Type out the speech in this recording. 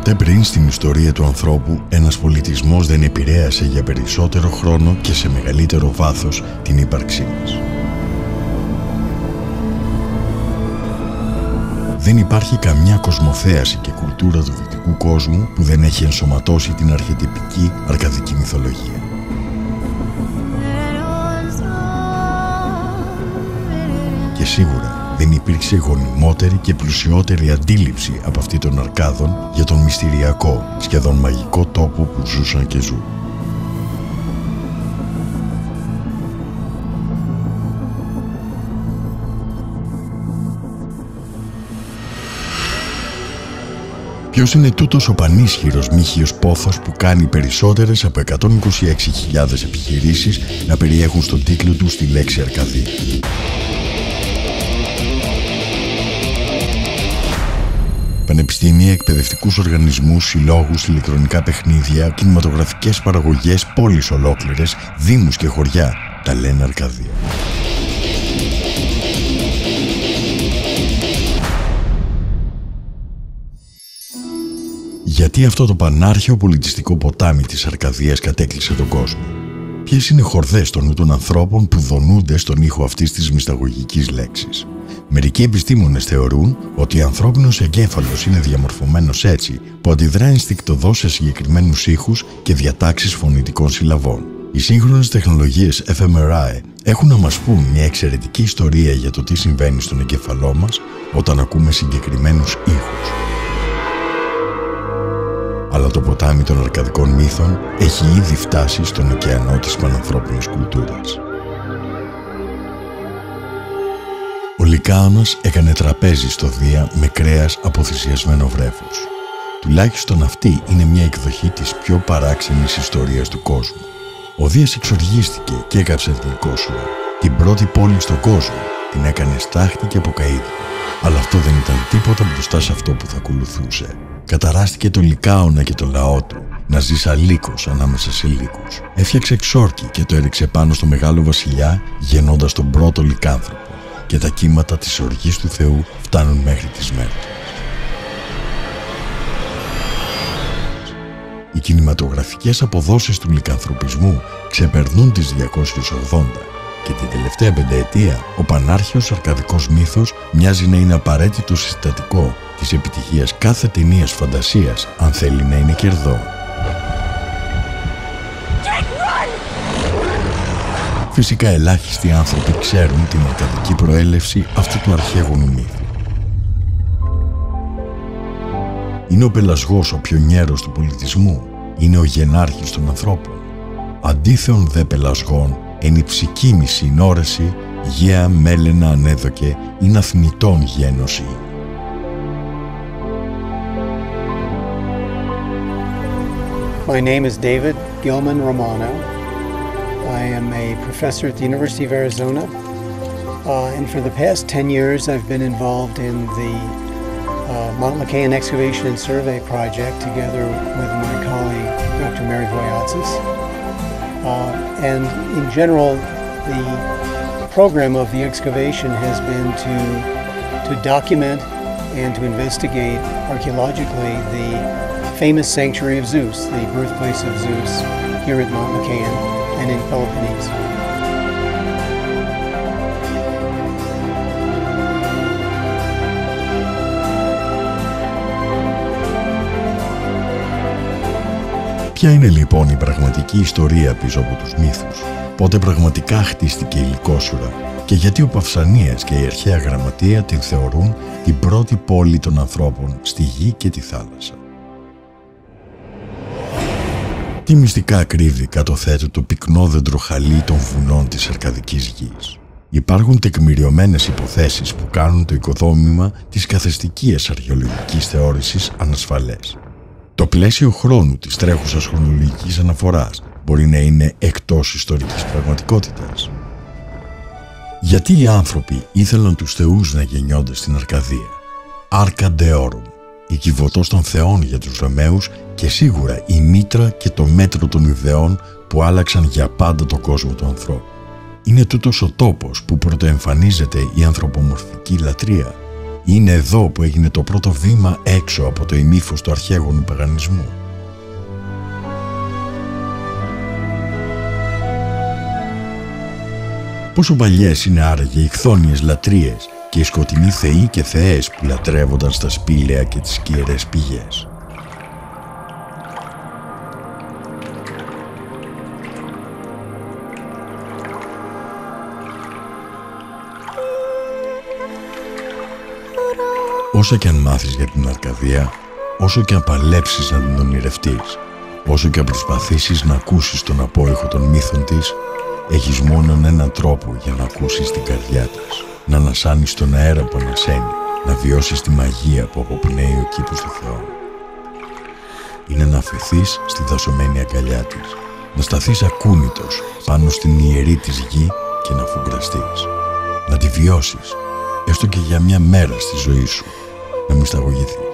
Ποτέ πριν στην ιστορία του ανθρώπου ένας πολιτισμός δεν επηρέασε για περισσότερο χρόνο και σε μεγαλύτερο βάθος την ύπαρξή μας. Δεν υπάρχει καμιά κοσμοθέαση και κουλτούρα του δυτικού κόσμου που δεν έχει ενσωματώσει την αρχετυπική αρκαδική μυθολογία. Και σίγουρα δεν υπήρξε γονιμότερη και πλουσιότερη αντίληψη από αυτή των Αρκάδων για τον μυστηριακό, σχεδόν μαγικό τόπο που ζούσαν και ζουν. Ποιος είναι τούτος ο πανίσχυρος μύχιος πόθος που κάνει περισσότερες από 126.000 επιχειρήσεις να περιέχουν στον τίτλο του τη λέξη Αρκαδία? Πανεπιστήμια, εκπαιδευτικούς οργανισμούς, συλλόγους, ηλεκτρονικά παιχνίδια, κινηματογραφικές παραγωγές, πόλεις ολόκληρες, δήμους και χωριά τα λένε Αρκαδία. Γιατί αυτό το πανάρχαιο πολιτιστικό ποτάμι της Αρκαδίας κατέκλυσε τον κόσμο? Ποιες είναι οι χορδές των νου των ανθρώπων που δονούνται στον ήχο αυτής της μυσταγωγικής λέξης? Μερικοί επιστήμονες θεωρούν ότι ο ανθρώπινος εγκέφαλος είναι διαμορφωμένος έτσι που αντιδρά ενστικτωδώς σε συγκεκριμένους ήχους και διατάξεις φωνητικών συλλαβών. Οι σύγχρονες τεχνολογίες fMRI έχουν να μας πούν μια εξαιρετική ιστορία για το τι συμβαίνει στον εγκέφαλό μας όταν ακούμε συγκεκριμένους ήχους. Αλλά το ποτάμι των αρκαδικών μύθων έχει ήδη φτάσει στον ωκεανό της πανανθρώπινης κουλτούρας. Ο Λυκάωνας έκανε τραπέζι στο Δία με κρέας από θυσιασμένο βρέφος. Τουλάχιστον αυτή είναι μια εκδοχή της πιο παράξενης ιστορίας του κόσμου. Ο Δίας εξοργίστηκε και έκαψε την Λυκόσουρα. Την πρώτη πόλη στον κόσμο την έκανε στάχτη και από καΐδι. Αλλά αυτό δεν ήταν τίποτα μπροστά σε αυτό που θα ακολουθούσε. Καταράστηκε το Λυκάωνα και το λαό του να ζει σαν λύκος ανάμεσα σε λύκους. Έφτιαξε εξόρκι και το έριξε πάνω στο μεγάλο βασιλιά, γεννώντας τον πρώτο λυκάνθρωπο. Και τα κύματα της οργής του Θεού φτάνουν μέχρι τις μέρες. Οι κινηματογραφικές αποδόσεις του λυκανθρωπισμού ξεπερνούν τις 280 και την τελευταία πενταετία ο πανάρχαιος αρκαδικός μύθος μοιάζει να είναι απαραίτητο συστατικό της επιτυχίας κάθε ταινίας φαντασίας αν θέλει να είναι κερδό. Φυσικά ελάχιστοι άνθρωποι ξέρουν την αρκαδική προέλευση αυτού του αρχαίγονου μύθου. Είναι ο πελασγός ο πιονιέρος του πολιτισμού, είναι ο γενάρχης των ανθρώπων. Αντίθεον δε πελασγών, εν η ψυχή μη συνόρεση, γέα μέλενα ανέδοκε, είναι αθνητών γένωση. My name is David Gilman Romano. I am a professor at the University of Arizona, and for the past 10 years I've been involved in the Mount LeCayan Excavation and Survey Project together with my colleague Dr. Mary Voyatsis. And in general, the program of the excavation has been to document and to investigate archaeologically the famous sanctuary of Zeus, the birthplace of Zeus here at Mount LeCayan and in Peloponnese. Ποια είναι λοιπόν η πραγματική ιστορία πίσω από τους μύθους? Πότε πραγματικά χτίστηκε η Λυκόσουρα και γιατί ο Παυσανίας και η αρχαία γραμματεία την θεωρούν την πρώτη πόλη των ανθρώπων στη γη και τη θάλασσα? Τι μυστικά κρύβει κατωθέτω το πυκνόδεντρο χαλί των βουνών της αρκαδικής γης? Υπάρχουν τεκμηριωμένες υποθέσεις που κάνουν το οικοδόμημα της καθεστικής αρχαιολογικής θεώρησης ανασφαλές. Το πλαίσιο χρόνου της τρέχουσας χρονολογικής αναφοράς μπορεί να είναι εκτός ιστορικής πραγματικότητας. Γιατί οι άνθρωποι ήθελαν τους θεούς να γεννιόνται στην Αρκαδία? Arca Deorum, η κυβωτός των θεών για τους Ρωμαίους και σίγουρα η μήτρα και το μέτρο των ιδεών που άλλαξαν για πάντα τον κόσμο του ανθρώπου. Είναι τούτος ο τόπος που πρωτοεμφανίζεται η ανθρωπομορφική λατρεία. Είναι εδώ που έγινε το πρώτο βήμα έξω από το ημίφος του αρχαίγονου παγανισμού. Πόσο παλιές είναι άραγε οι χθόνιες λατρείες και οι σκοτεινοί θεοί και θεές που λατρεύονταν στα σπήλαια και τις σκιερές πηγές. Όσα κι αν μάθεις για την Αρκαδία, όσο κι αν παλέψεις να την ονειρευτείς, όσο κι αν προσπαθήσεις να ακούσεις τον απόϊχο των μύθων της, έχεις μόνον έναν τρόπο για να ακούσεις την καρδιά της, να ανασάνεις τον αέρα που ανασένει, να βιώσεις τη μαγεία που αποπνέει ο κήπος του Θεού. Είναι να αφαιθείς στη δασωμένη αγκαλιά της, να σταθείς ακούνητος πάνω στην ιερή της γη και να φουγκραστείς, να τη βιώσεις, έστω και για μια μέρα στη ζωή σου, να μη σταγωγηθείς.